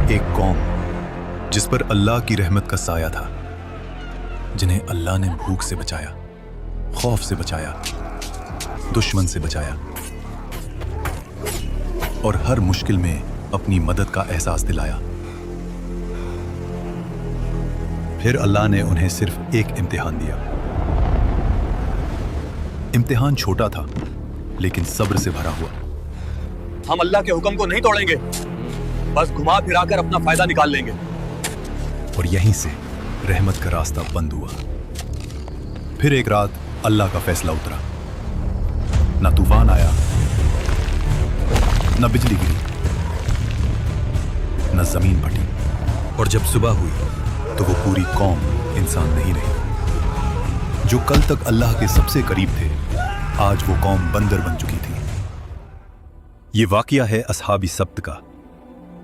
एक कौम जिस पर अल्लाह की रहमत का साया था, जिन्हें अल्लाह ने भूख से बचाया, खौफ से बचाया, दुश्मन से बचाया और हर मुश्किल में अपनी मदद का एहसास दिलाया। फिर अल्लाह ने उन्हें सिर्फ एक इम्तिहान दिया। इम्तिहान छोटा था लेकिन सब्र से भरा हुआ। हम अल्लाह के हुक्म को नहीं तोड़ेंगे, बस घुमा फिराकर अपना फायदा निकाल लेंगे। और यहीं से रहमत का रास्ता बंद हुआ। फिर एक रात अल्लाह का फैसला उतरा। न तूफान आया, न बिजली गिरी, न जमीन फटी। और जब सुबह हुई तो वो पूरी कौम इंसान नहीं रही। जो कल तक अल्लाह के सबसे करीब थे, आज वो कौम बंदर बन चुकी थी। ये वाकया है असहाबी सब्त का,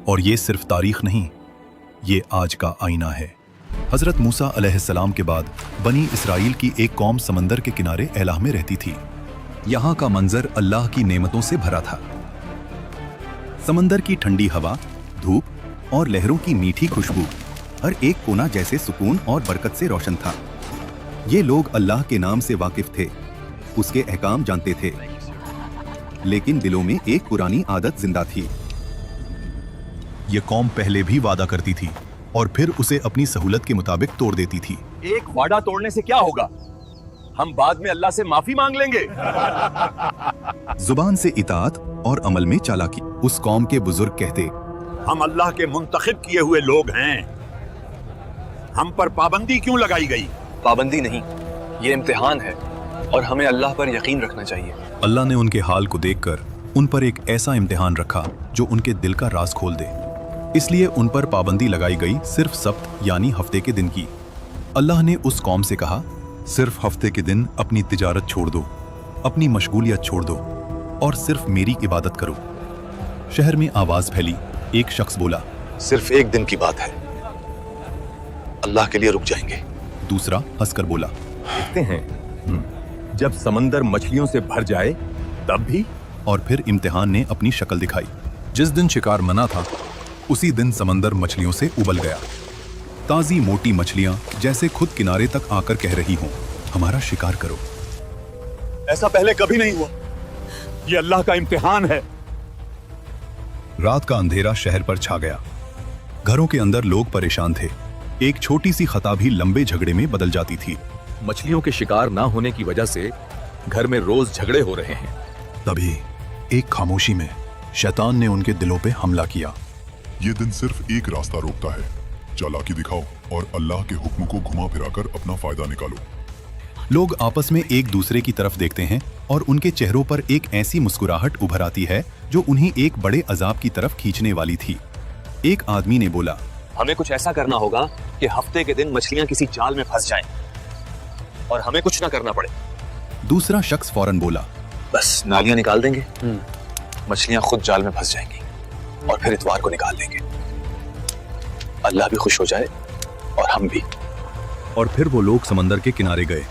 और ये सिर्फ तारीख नहीं, ये आज का आईना है। हजरत मूसा अलैहिस्सलाम के बाद बनी इसराइल की एक कौम समंदर के किनारे एलाह में रहती थी। यहां का मंजर अल्लाह की नेमतों से भरा था। समंदर की ठंडी हवा, धूप और लहरों की मीठी खुशबू, हर एक कोना जैसे सुकून और बरकत से रोशन था। ये लोग अल्लाह के नाम से वाकिफ थे, उसके अहकाम जानते थे, लेकिन दिलों में एक पुरानी आदत जिंदा थी। ये कौम पहले भी वादा करती थी और फिर उसे अपनी सहूलत के मुताबिक तोड़ देती थी। एक वादा तोड़ने से क्या होगा? हम बाद में अल्लाह से माफी मांग लेंगे। जुबान से इताअत और अमल में चालाकी। उस कौम के बुजुर्ग कहते, हम अल्लाह के मुंतखब किए हुए लोग हैं, हम पर पाबंदी क्यों लगाई गई? पाबंदी नहीं, ये इम्तिहान है और हमें अल्लाह पर यकीन रखना चाहिए। अल्लाह ने उनके हाल को देखकर उन पर एक ऐसा इम्तिहान रखा जो उनके दिल का राज खोल दे। इसलिए उन पर पाबंदी लगाई गई सिर्फ सब्त यानी हफ्ते के दिन की। अल्लाह ने उस कौम से कहा, सिर्फ हफ्ते के दिन अपनी तिजारत छोड़ दो, अपनी मशगूलियत छोड़ दो और सिर्फ मेरी इबादत करो। शहर में आवाज फैली। एक शख्स बोला, सिर्फ एक दिन की बात है, अल्लाह के लिए रुक जाएंगे। दूसरा हंसकर बोला, देखते हैं जब समंदर मछलियों से भर जाए तब भी। और फिर इम्तिहान ने अपनी शक्ल दिखाई। जिस दिन शिकार मना था उसी दिन समंदर मछलियों से उबल गया। ताजी मोटी मछलियां जैसे खुद किनारे तक आकर कह रही हों, हमारा शिकार करो। ऐसा पहले कभी नहीं हुआ, ये अल्लाह का इम्तिहान है। रात का अंधेरा शहर पर छा गया। घरों के अंदर लोग परेशान थे। एक छोटी सी खता भी लंबे झगड़े में बदल जाती थी। मछलियों के शिकार ना होने की वजह से घर में रोज झगड़े हो रहे हैं। तभी एक खामोशी में शैतान ने उनके दिलों पे हमला किया। ये दिन सिर्फ एक रास्ता रोकता है, चालाकी दिखाओ और अल्लाह के हुक्म को घुमा फिराकर अपना फायदा निकालो। लोग आपस में एक दूसरे की तरफ देखते हैं और उनके चेहरों पर एक ऐसी मुस्कुराहट उभर आती है जो उन्हें एक बड़े अजाब की तरफ खींचने वाली थी। एक आदमी ने बोला, हमें कुछ ऐसा करना होगा कि हफ्ते के दिन मछलियां किसी जाल में फंस जाएं और हमें कुछ ना करना पड़े। दूसरा शख्स फौरन बोला, बस नालियां निकाल देंगे, मछलियां खुद जाल में फंस जाएंगी और फिर इतवार को निकाल देंगे। अल्लाह भी खुश हो जाए और हम भी। और फिर वो लोग समंदर के किनारे गए,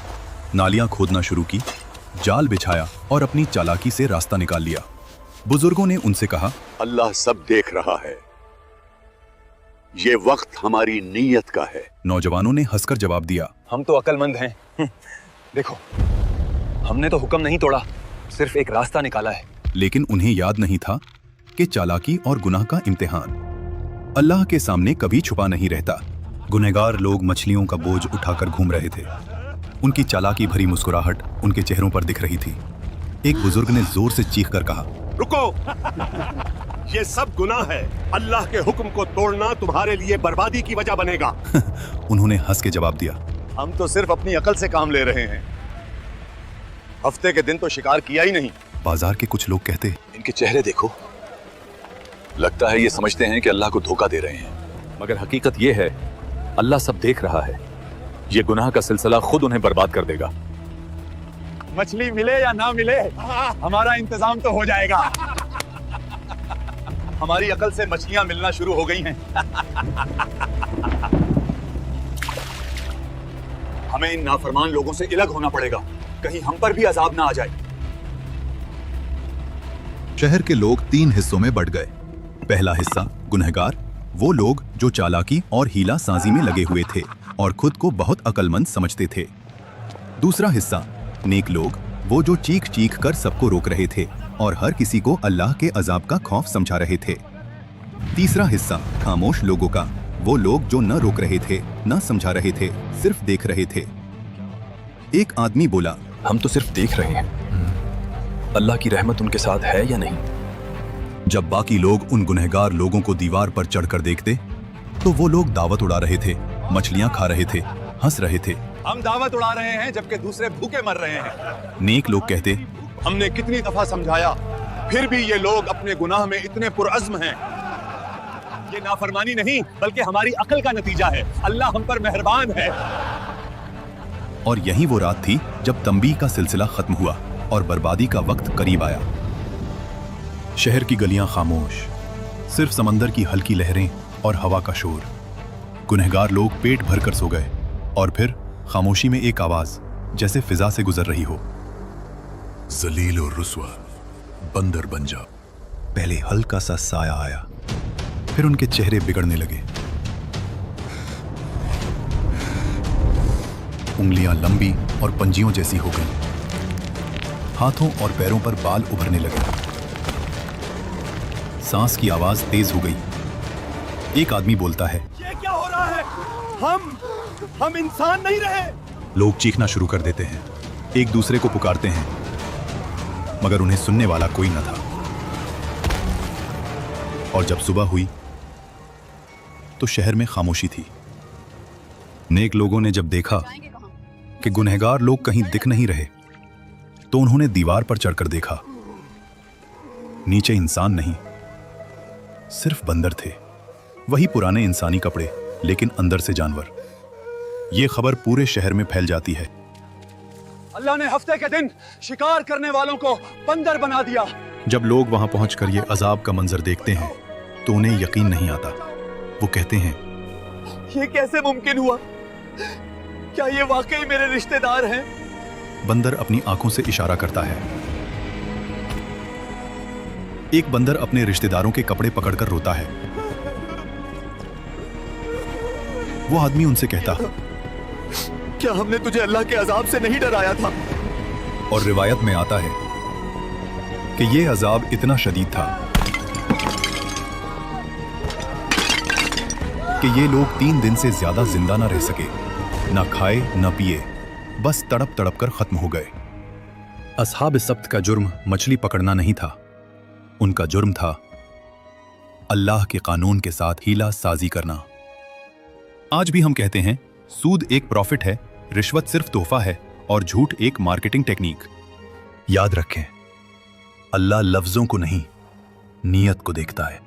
नालियां खोदना शुरू की, जाल बिछाया और अपनी चालाकी से रास्ता निकाल लिया। बुजुर्गों ने उनसे कहा, अल्लाह सब देख रहा है, ये वक्त हमारी नीयत का है। नौजवानों ने हंसकर जवाब दिया, हम तो अक्लमंद हैं। देखो, हमने तो हुक्म नहीं तोड़ा, सिर्फ एक रास्ता निकाला है। लेकिन उन्हें याद नहीं था कि चालाकी और गुनाह का इम्तिहान अल्लाह के सामने कभी छुपा नहीं रहता। गुनहगार लोग मछलियों का बोझ उठाकर घूम रहे थे। उनकी चालाकी भरी मुस्कुराहट उनके चेहरों पर दिख रही थी। एक बुजुर्ग ने जोर से चीखकर कहा, रुको, ये सब गुनाह है, अल्लाह के हुक्म को तोड़ना तुम्हारे लिए बर्बादी की वजह बनेगा। उन्होंने हंस के जवाब दिया, हम तो सिर्फ अपनी अकल से काम ले रहे हैं, हफ्ते के दिन तो शिकार किया ही नहीं। बाजार के कुछ लोग कहते, इनके चेहरे देखो, लगता है ये समझते हैं कि अल्लाह को धोखा दे रहे हैं, मगर हकीकत ये है अल्लाह सब देख रहा है। ये गुनाह का सिलसिला खुद उन्हें बर्बाद कर देगा। मछली मिले या ना मिले, हमारा इंतजाम तो हो जाएगा। हमारी अकल से मछलियां मिलना शुरू हो गई हैं। हमें इन नाफरमान लोगों से अलग होना पड़ेगा, कहीं हम पर भी अजाब ना आ जाए। शहर के लोग 3 हिस्सों में बंट गए। पहला हिस्सा गुनहगार, वो लोग जो चालाकी और हीला साजी में लगे हुए थे और खुद को बहुत अक्लमंद समझते थे। दूसरा हिस्सा नेक लोग, वो जो चीख चीख कर सबको रोक रहे थे और हर किसी को अल्लाह के अजाब का खौफ समझा रहे थे। तीसरा हिस्सा खामोश लोगों का, वो लोग जो न रोक रहे थे न समझा रहे थे, सिर्फ देख रहे थे। एक आदमी बोला, हम तो सिर्फ देख रहे हैं, अल्लाह की रहमत उनके साथ है या नहीं? जब बाकी लोग उन गुनहगार लोगों को दीवार पर चढ़कर देखते तो वो लोग दावत उड़ा रहे थे, मछलियां खा रहे थे, हंस रहे थे। हम दावत उड़ा रहे हैं जबकि दूसरे भूखे मर रहे हैं। नेक लोग कहते, हमने कितनी दफा समझाया, फिर भी ये लोग अपने गुनाह में इतने पुरअज़्म हैं। ये नाफरमानी नहीं बल्कि हमारी अक्ल का नतीजा है। अल्लाह हम पर मेहरबान है। और यही वो रात थी जब तंबीह का सिलसिला खत्म हुआ और बर्बादी का वक्त करीब आया। शहर की गलियां खामोश, सिर्फ समंदर की हल्की लहरें और हवा का शोर। गुनहगार लोग पेट भरकर सो गए और फिर खामोशी में एक आवाज जैसे फिजा से गुजर रही हो, जलील और रुस्वा, बंदर बन जा। पहले हल्का सा साया आया, फिर उनके चेहरे बिगड़ने लगे। उंगलियां लंबी और पंजियों जैसी हो गईं। हाथों और पैरों पर बाल उभरने लगे। सांस की आवाज तेज हो गई। एक आदमी बोलता है, ये क्या हो रहा है? हम इंसान नहीं रहे। लोग चीखना शुरू कर देते हैं, एक दूसरे को पुकारते हैं, मगर उन्हें सुनने वाला कोई न था। और जब सुबह हुई तो शहर में खामोशी थी। नेक लोगों ने जब देखा कि गुनहगार लोग कहीं दिख नहीं रहे तो उन्होंने दीवार पर चढ़कर देखा। नीचे इंसान नहीं, सिर्फ बंदर थे। वही पुराने इंसानी कपड़े, लेकिन अंदर से जानवर। यह खबर पूरे शहर में फैल जाती है। अल्लाह ने हफ्ते के दिन शिकार करने वालों को बंदर बना दिया। जब लोग वहां पहुंचकर ये अजाब का मंजर देखते हैं तो उन्हें यकीन नहीं आता। वो कहते हैं, ये कैसे मुमकिन हुआ? क्या ये वाकई मेरे रिश्तेदार हैं? बंदर अपनी आंखों से इशारा करता है। एक बंदर अपने रिश्तेदारों के कपड़े पकड़कर रोता है। वो आदमी उनसे कहता, क्या हमने तुझे अल्लाह के अजाब से नहीं डराया था? और रिवायत में आता है कि ये अजाब इतना शदीद था कि ये लोग 3 दिन से ज्यादा जिंदा ना रह सके, ना खाए ना पिए, बस तड़प तड़प कर खत्म हो गए। अस्हाब सब्त का जुर्म मछली पकड़ना नहीं था, उनका जुर्म था अल्लाह के कानून के साथ हीला साजी करना। आज भी हम कहते हैं, सूद एक प्रॉफिट है, रिश्वत सिर्फ तोहफा है और झूठ एक मार्केटिंग टेक्निक। याद रखें, अल्लाह लफ्जों को नहीं, नीयत को देखता है।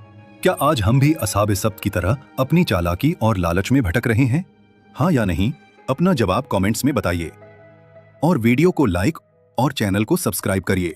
क्या आज हम भी अस्हाब सब्त की तरह अपनी चालाकी और लालच में भटक रहे हैं? हाँ या नहीं? अपना जवाब कमेंट्स में बताइए और वीडियो को लाइक और चैनल को सब्सक्राइब करिए।